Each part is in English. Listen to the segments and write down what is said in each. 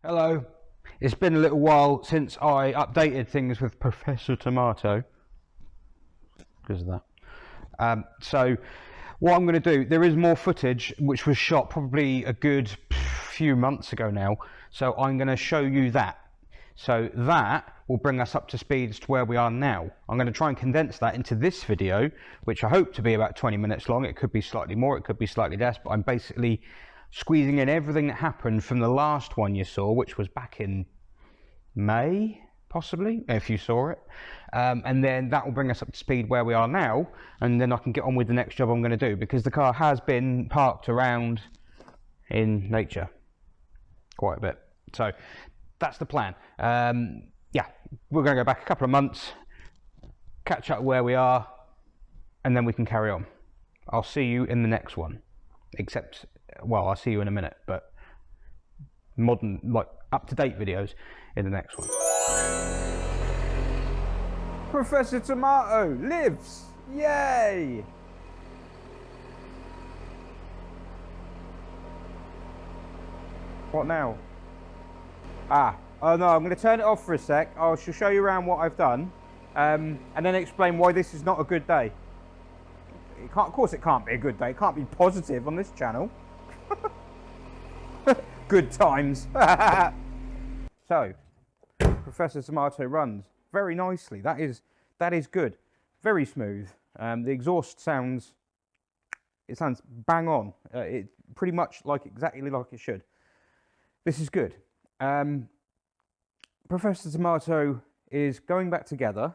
Hello. It's been a little while since I updated things with Professor Tomato because of that. So what I'm going to do, there is more footage which was shot probably a good few months ago now, so I'm going to show you that. So that will bring us up to speed as to where we are now. I'm going to try and condense that into this video, which I hope to be about 20 minutes long. It could be slightly more, it could be slightly less, but I'm basically squeezing in everything that happened from the last one you saw, which was back in May, possibly, if you saw it. And then that will bring us up to speed where we are now, and then I can get on with the next job I'm going to do, because the car has been parked around in nature quite a bit. So that's the plan. Yeah, we're going to go back a couple of months, catch up where we are, and then we can carry on. I'll see you in the next one. Except, well, I'll see you in a minute, but modern, like up-to-date videos in the next one. Professor Tomato lives! Yay! What now? Oh no, I'm going to turn it off for a sec. I shall show you around what I've done, and then explain why this is not a good day. Of course it can't be a good day. It can't be positive on this channel. Good times. So, Professor Tomato runs very nicely. That is good. Very smooth. The exhaust sounds bang on. It pretty much exactly like it should. This is good. Professor Tomato is going back together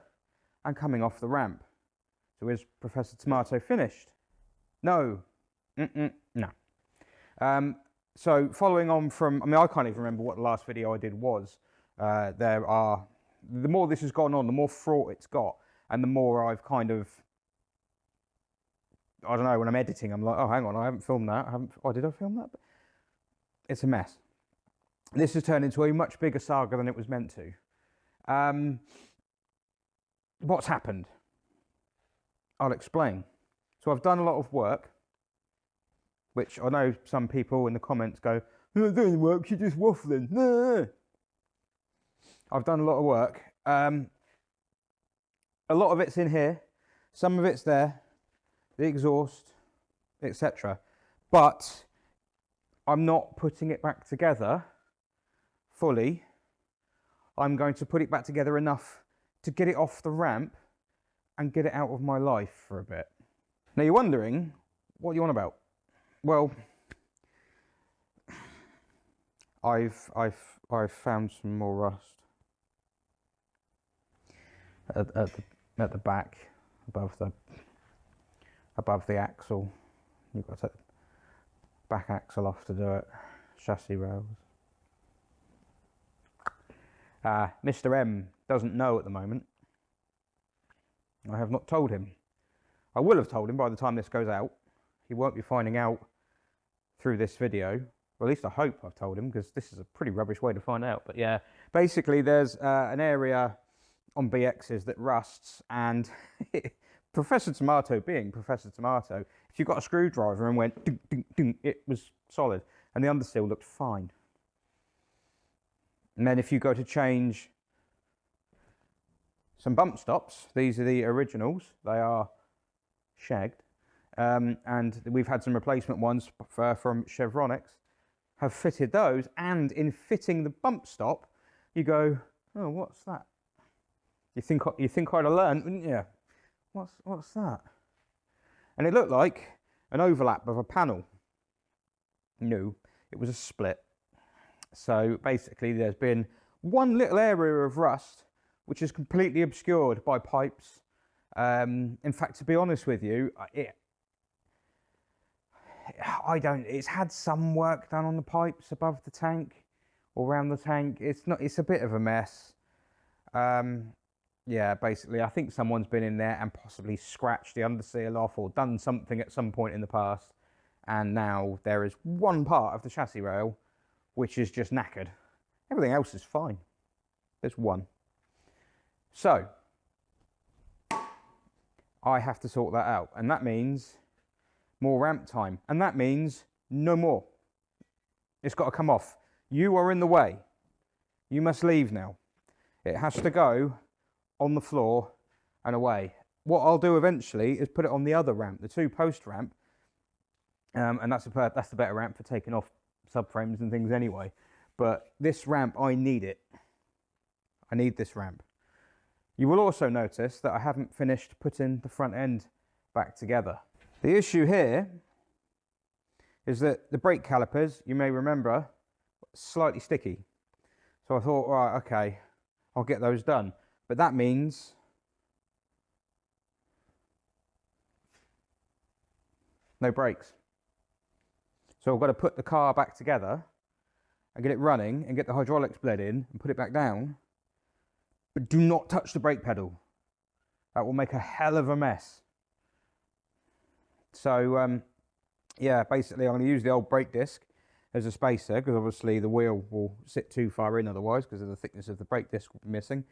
and coming off the ramp. So is Professor Tomato finished? No. No. So following on from, I can't even remember what the last video I did was. The more this has gone on, the more fraught it's got, and the more I've kind of, I don't know, when I'm editing, I'm like, oh, hang on, I haven't filmed that. Oh, did I film that? It's a mess. This has turned into a much bigger saga than it was meant to. What's happened? I'll explain. So I've done a lot of work, which I know some people in the comments go, you're not doing work, you're just waffling. No. I've done a lot of work. A lot of it's in here, some of it's there, the exhaust, etc. But I'm not putting it back together fully. I'm going to put it back together enough to get it off the ramp and get it out of my life for a bit. Now you're wondering, what are you on about? Well, I've found some more rust at the back, above the axle. You've got to take the back axle off to do it. Chassis rails. Mr. M doesn't know at the moment. I have not told him. I will have told him by the time this goes out. He won't be finding out through this video. Well, at least I hope I've told him, because this is a pretty rubbish way to find out. But yeah, basically there's an area on BXs that rusts, and Professor Tomato being Professor Tomato, if you got a screwdriver and went ding, ding, ding, it was solid, and the underseal looked fine. And then if you go to change some bump stops, these are the originals, they are shagged, and we've had some replacement ones from Chevronix, have fitted those, and in fitting the bump stop, you go, oh, what's that? You think I'd have learned, wouldn't you? What's that? And it looked like an overlap of a panel. No, it was a split. So basically there's been one little area of rust which is completely obscured by pipes. In fact, to be honest with you, it's had some work done on the pipes above the tank or around the tank. It's a bit of a mess. Yeah, basically I think someone's been in there and possibly scratched the underseal off or done something at some point in the past, and now there is one part of the chassis rail which is just knackered. Everything else is fine. There's one. So I have to sort that out, and that means more ramp time, and that means no more. It's got to come off. You are in the way. You must leave now. It has to go on the floor and away. What I'll do eventually is put it on the other ramp, the 2-post ramp, and that's the better ramp for taking off subframes and things anyway. But this ramp, I need it. I need this ramp. You will also notice that I haven't finished putting the front end back together. The issue here is that the brake calipers, you may remember, slightly sticky. So I thought, right, okay, I'll get those done. But that means no brakes. So I've got to put the car back together and get it running and get the hydraulics bled in and put it back down. But do not touch the brake pedal. That will make a hell of a mess. So, yeah, basically I'm going to use the old brake disc as a spacer, because obviously the wheel will sit too far in otherwise because of the thickness of the brake disc will be missing.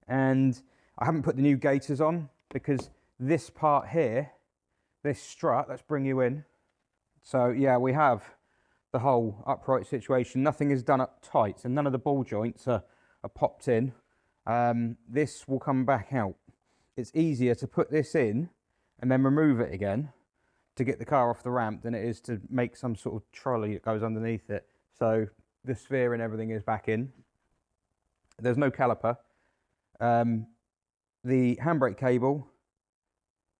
And I haven't put the new gaiters on because this part here, this strut, let's bring you in. So yeah, we have the whole upright situation. Nothing is done up tight, so none of the ball joints are popped in. This will come back out. It's easier to put this in and then remove it again to get the car off the ramp than it is to make some sort of trolley that goes underneath it. So the sphere and everything is back in. There's no caliper. The handbrake cable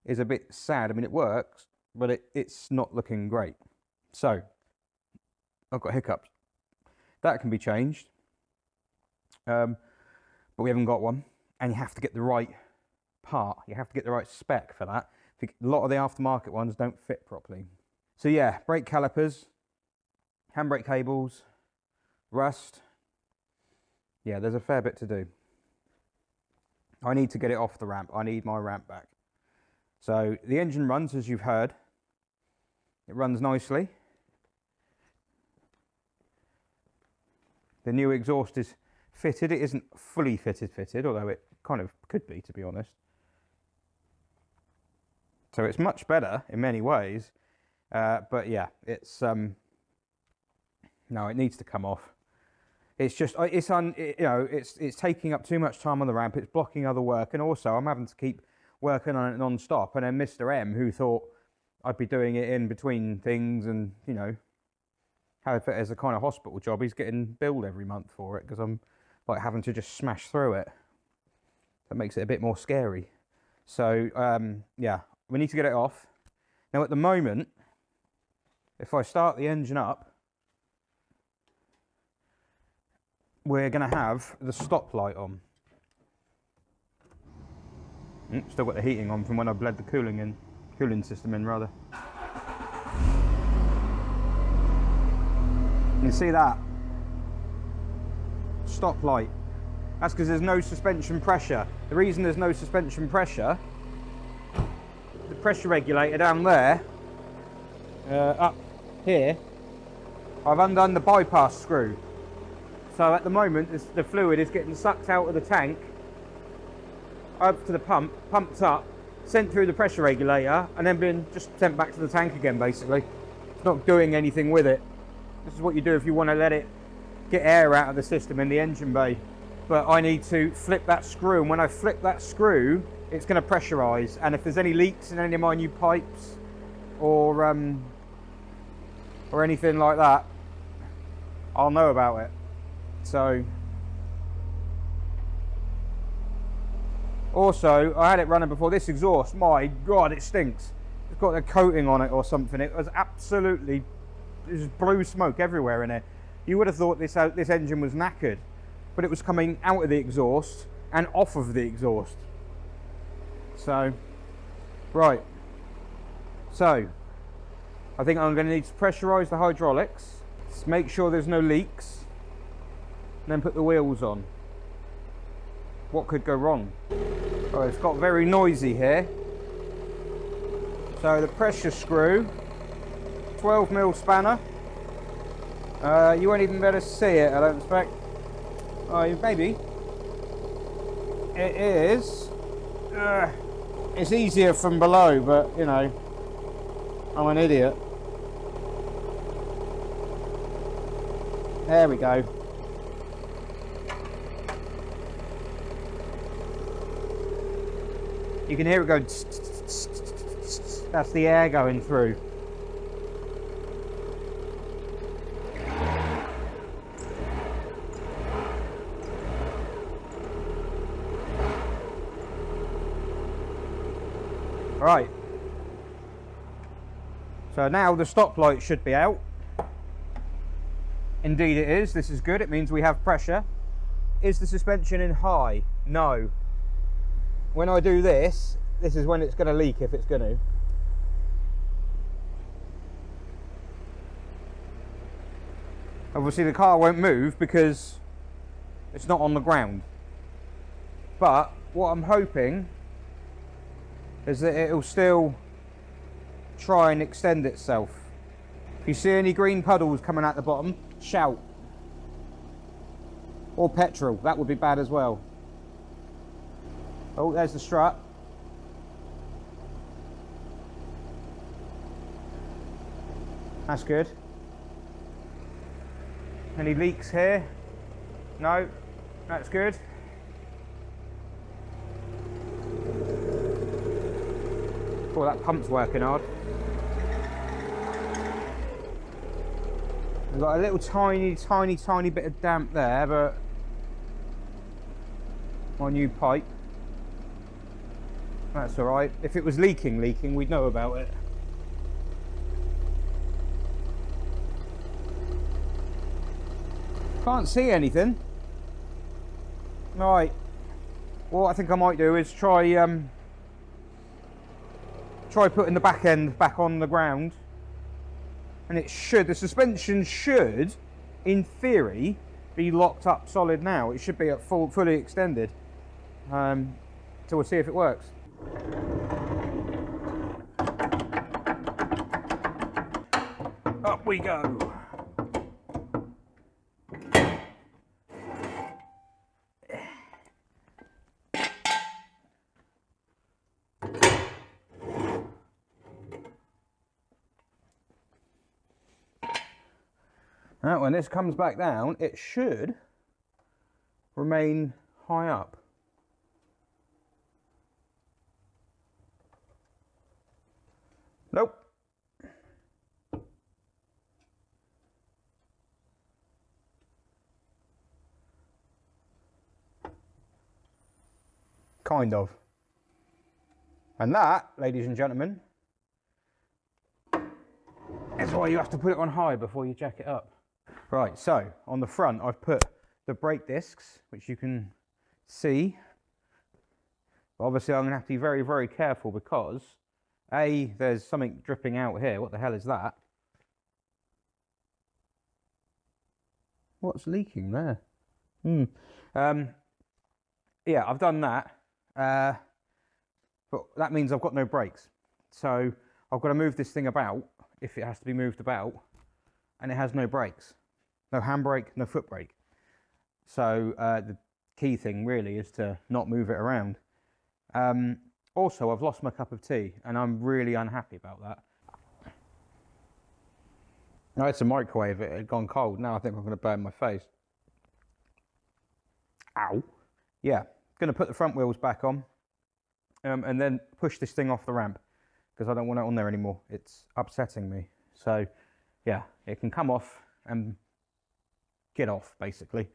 is a bit sad. I mean, it works, but it's not looking great. So I've got hiccups. That can be changed, but we haven't got one, and you have to get the right part. You have to get the right spec for that. A lot of the aftermarket ones don't fit properly. So yeah, brake calipers, handbrake cables, rust. Yeah, there's a fair bit to do. I need to get it off the ramp. I need my ramp back. So the engine runs, as you've heard. It runs nicely. The new exhaust is fitted. It isn't fully fitted, although it kind of could be, to be honest. So it's much better in many ways, but yeah, it's no, it needs to come off. It's just it's taking up too much time on the ramp. It's blocking other work, and also I'm having to keep working on it non-stop. And then Mr. M, who thought I'd be doing it in between things, and have it as a kind of hospital job, he's getting billed every month for it because I'm like having to just smash through it. That makes it a bit more scary. So yeah. We need to get it off. Now at the moment, if I start the engine up, we're going to have the stop light on. Still got the heating on from when I bled the cooling system in rather. You see that? Stop light. That's because there's no suspension pressure. The reason there's no suspension pressure, the pressure regulator down there, up here, I've undone the bypass screw. So at the moment the fluid is getting sucked out of the tank up to the pump, pumped up, sent through the pressure regulator, and then being just sent back to the tank again basically. It's not doing anything with it. This is what you do if you want to let it get air out of the system in the engine bay. But I need to flip that screw, and when I flip that screw, it's going to pressurise, and if there's any leaks in any of my new pipes or anything like that, I'll know about it. So also, I had it running before. This exhaust, my God, it stinks. It's got a coating on it or something. It was absolutely, there's blue smoke everywhere in it. You would have thought this engine was knackered, but it was coming out of the exhaust and off of the exhaust. So, right. So, I think I'm going to need to pressurise the hydraulics, make sure there's no leaks, and then put the wheels on. What could go wrong? Oh, it's got very noisy here. So the pressure screw, 12mm spanner. You won't even be able to see it, I don't expect. Oh, maybe. It is. It's easier from below, but I'm an idiot. There we go. You can hear it go. That's the air going through. Right. So now the stop light should be out. Indeed it is. This is good. It means we have pressure. Is the suspension in high? No. When I do this, this is when it's going to leak, if it's going to. Obviously the car won't move because it's not on the ground. But what I'm hoping is that it'll still try and extend itself. If you see any green puddles coming out the bottom, shout. Or petrol, that would be bad as well. Oh, there's the strut. That's good. Any leaks here? No, that's good. Oh, that pump's working hard. We've got a little tiny bit of damp there, but my new pipe. That's all right. If it was leaking, we'd know about it. Can't see anything. Right. What I think I might do is try putting the back end back on the ground, and the suspension should, in theory, be locked up solid now. It should be at fully extended. So we'll see if it works. Up we go. Now, when this comes back down, it should remain high up. Nope. Kind of. And that, ladies and gentlemen, is why you have to put it on high before you jack it up. Right, so on the front I've put the brake discs, which you can see. Obviously I'm going to have to be very, very careful because A, there's something dripping out here. What the hell is that? What's leaking there? Yeah, I've done that. But that means I've got no brakes. So I've got to move this thing about, if it has to be moved about, and it has no brakes. No handbrake, no foot brake. So the key thing really is to not move it around. Also, I've lost my cup of tea and I'm really unhappy about that. I had to microwave it, it had gone cold. Now I think I'm going to burn my face. Ow. Yeah, going to put the front wheels back on and then push this thing off the ramp because I don't want it on there anymore. It's upsetting me. So yeah, it can come off and get off basically.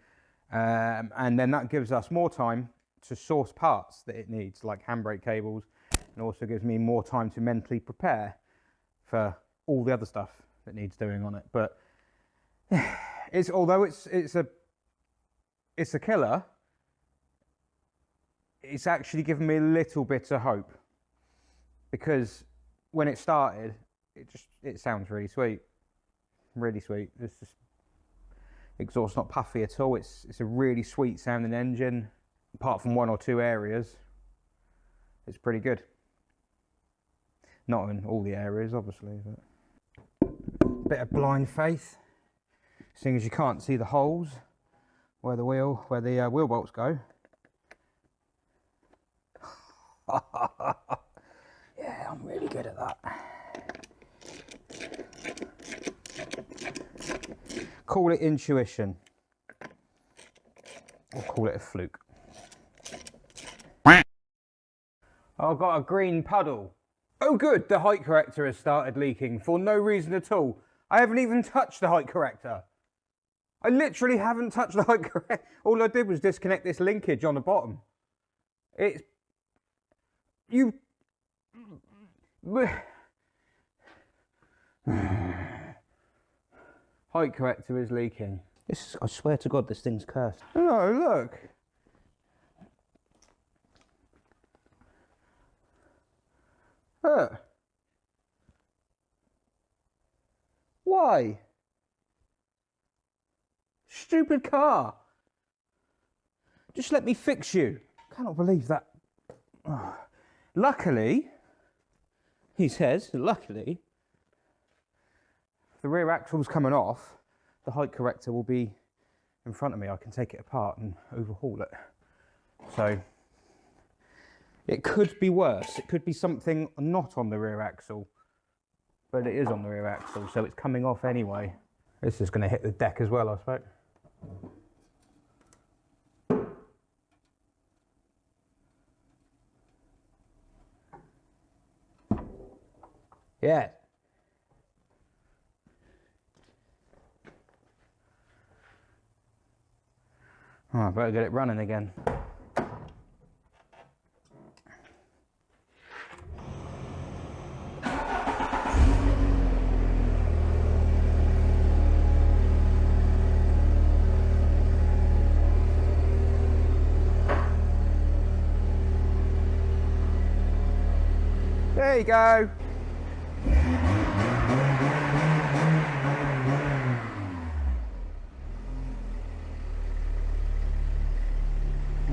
And then that gives us more time to source parts that it needs, like handbrake cables, and also gives me more time to mentally prepare for all the other stuff that needs doing on it. But although it's a killer, it's actually given me a little bit of hope, because when it started, it sounds really sweet, really sweet. It's just exhaust not puffy at all. It's a really sweet sounding engine. Apart from one or two areas, it's pretty good. Not in all the areas, obviously, but bit of blind faith, seeing as you can't see the holes where the wheel bolts go. Yeah, I'm really good at that. Call it intuition, or call it a fluke. I've got a green puddle. Oh good, the height corrector has started leaking for no reason at all. I haven't even touched the height corrector. I literally haven't touched the height corrector. All I did was disconnect this linkage on the bottom. It's... You... Height corrector is leaking. I swear to God, this thing's cursed. No, look. Look. Why? Stupid car. Just let me fix you. Cannot believe that. Oh. Luckily, he says, luckily, the rear axle's coming off, the height corrector will be in front of me. I can take it apart and overhaul it. So, it could be worse. It could be something not on the rear axle, but it is on the rear axle, so it's coming off anyway. This is going to hit the deck as well, I suppose. Yeah. Oh, I better get it running again. There you go.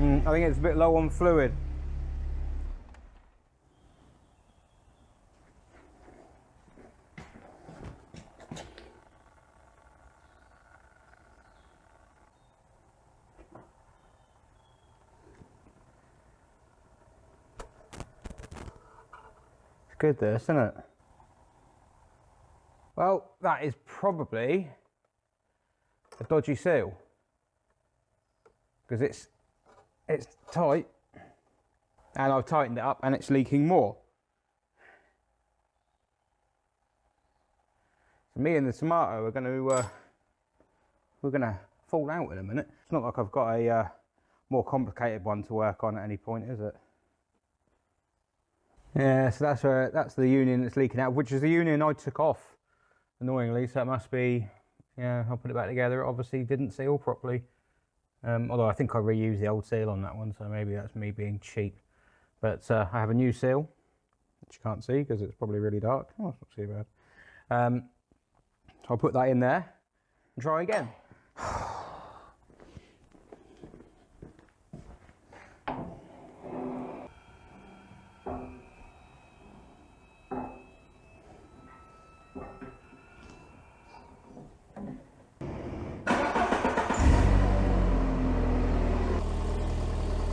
I think it's a bit low on fluid. It's good this, isn't it? Well, that is probably a dodgy seal, because it's tight and I've tightened it up and it's leaking more. So me and the tomato are going to fall out in a minute. It's not like I've got a more complicated one to work on at any point, is it? Yeah, so that's the union that's leaking out, which is the union I took off annoyingly, so it must be, yeah, I'll put it back together. It obviously didn't seal properly. Although I think I reused the old seal on that one, so maybe that's me being cheap. But I have a new seal, which you can't see because it's probably really dark. Oh, it's not too bad. So I'll put that in there and try again.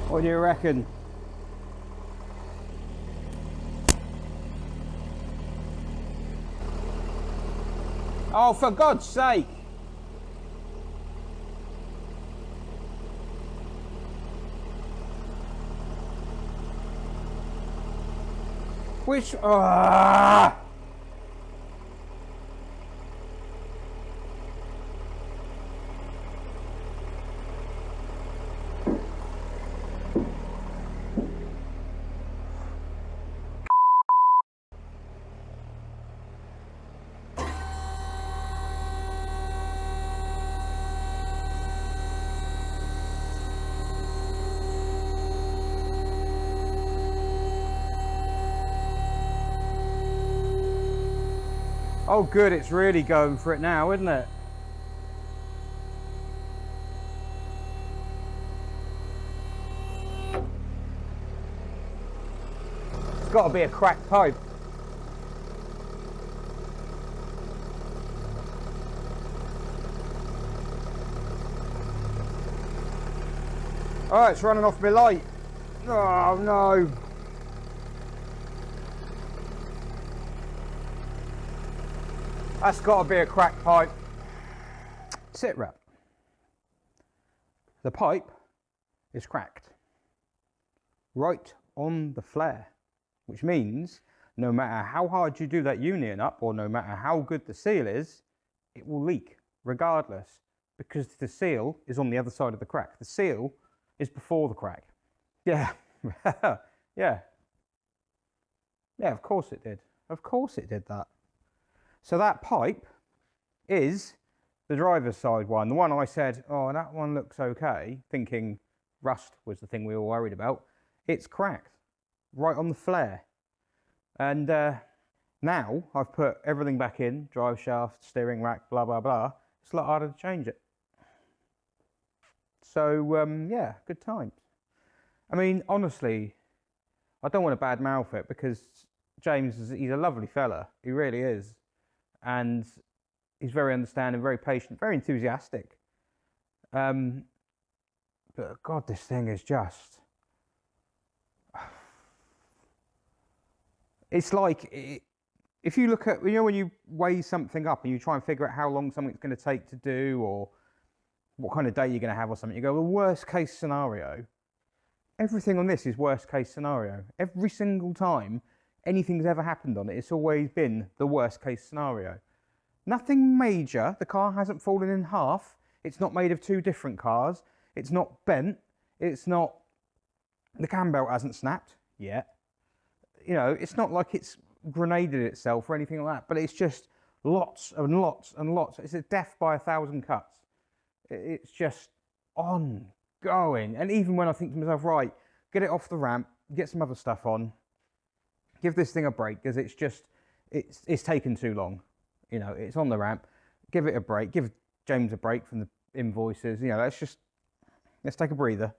What do you reckon? Oh, for God's sake! Which... Oh good, it's really going for it now, isn't it? It's got to be a cracked pipe. Oh, it's running off my light. Oh no. That's got to be a cracked pipe. Sit rep. The pipe is cracked. Right on the flare. which means no matter how hard you do that union up, or no matter how good the seal is, it will leak regardless, because the seal is on the other side of the crack. The seal is before the crack. Yeah, yeah. Yeah, of course it did. Of course it did that. So that pipe is the driver's side one. The one I said, oh, that one looks okay, thinking rust was the thing we were worried about. It's cracked right on the flare. And now I've put everything back in, drive shaft, steering rack, blah, blah, blah. It's a lot harder to change it. So, yeah, good times. I mean, honestly, I don't want to badmouth it, because James, he's a lovely fella. He really is. And he's very understanding, very patient, very enthusiastic. But God, this thing is just... It's like, if you look at, you know, when you weigh something up and you try and figure out how long something's going to take to do, or what kind of day you're going to have or something, you go, well, worst case scenario. Everything on this is worst case scenario. Every single time anything's ever happened on it, it's always been the worst case scenario. Nothing major. The car hasn't fallen in half. It's not made of two different cars. It's not bent. It's not... The cam belt hasn't snapped yet. You know, it's not like it's grenaded itself or anything like that, but it's just lots and lots and lots. It's a death by 1,000 cuts. It's just ongoing. And even when I think to myself, right, get it off the ramp, get some other stuff on, give this thing a break, because it's just, it's taken too long. You know, it's on the ramp, give it a break, give James a break from the invoices, you know, let's take a breather.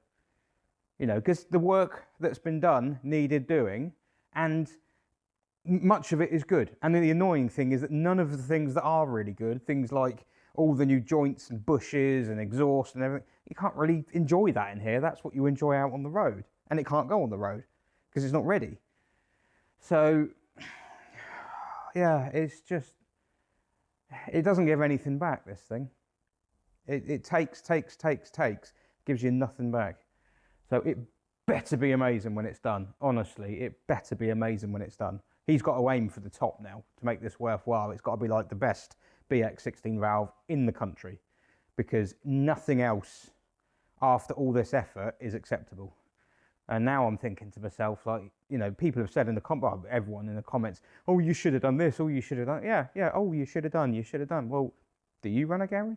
You know, because the work that's been done needed doing, and much of it is good. And then the annoying thing is that none of the things that are really good, things like all the new joints and bushes and exhaust and everything, you can't really enjoy that in here. That's what you enjoy out on the road. And it can't go on the road because it's not ready. So, yeah, it's just, it doesn't give anything back, this thing. It takes, gives you nothing back. So it better be amazing when it's done. Honestly, it better be amazing when it's done. He's got to aim for the top now to make this worthwhile. It's got to be like the best BX 16 valve in the country, because nothing else after all this effort is acceptable. And now I'm thinking to myself, like, you know, people have said in the comments, everyone in the comments, oh, you should have done this, oh, you should have done, yeah, oh, you should have done. Well, do you run a garage?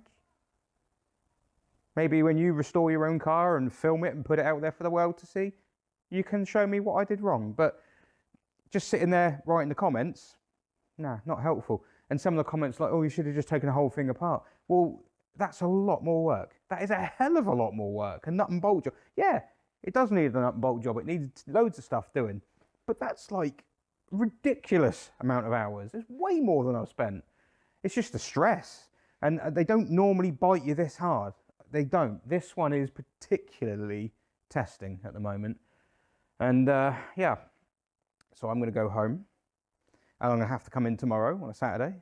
Maybe when you restore your own car and film it and put it out there for the world to see, you can show me what I did wrong. But just sitting there writing the comments, nah, not helpful. And some of the comments like, oh, you should have just taken the whole thing apart. Well, that's a lot more work. That is a hell of a lot more work. A nut and bolt job. Yeah, it does need a nut and bolt job. It needs loads of stuff doing. But that's like ridiculous amount of hours. It's way more than I've spent. It's just the stress. And they don't normally bite you this hard. They don't. This one is particularly testing at the moment. And yeah, so I'm going to go home. And I'm going to have to come in tomorrow on a Saturday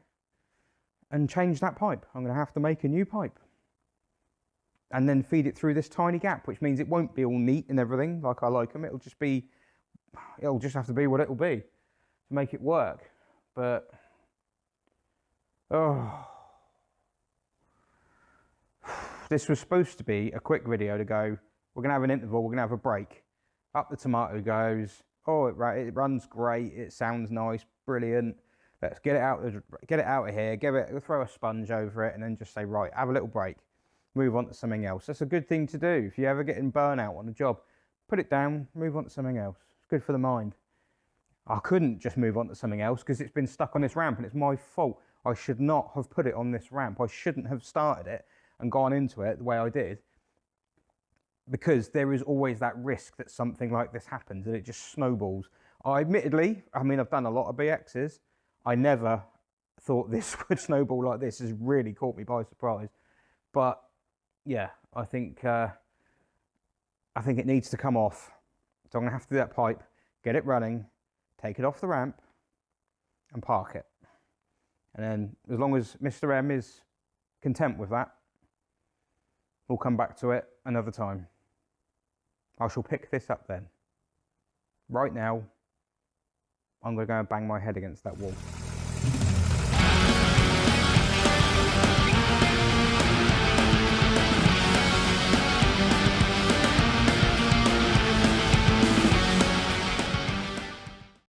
and change that pipe. I'm going to have to make a new pipe. And then feed it through this tiny gap, which means it won't be all neat and everything like I like them. It'll just have to be what it'll be to make it work. But, oh... This was supposed to be a quick video to go, we're going to have an interval, we're going to have a break. Up the tomato goes, oh, it runs great, it sounds nice, brilliant. Let's get it out of here, throw a sponge over it, and then just say, right, have a little break. Move on to something else. That's a good thing to do. If you're ever getting burnout on a job, put it down, move on to something else. It's good for the mind. I couldn't just move on to something else because it's been stuck on this ramp and it's my fault. I should not have put it on this ramp. I shouldn't have started it and gone into it the way I did, because there is always that risk that something like this happens and it just snowballs. I've done a lot of BXs. I never thought this would snowball like this. Has really caught me by surprise. But yeah, I think it needs to come off. So I'm gonna have to do that pipe, get it running, take it off the ramp and park it. And then as long as Mr. M is content with that, we'll come back to it another time. I shall pick this up then. Right now, I'm going to go and bang my head against that wall.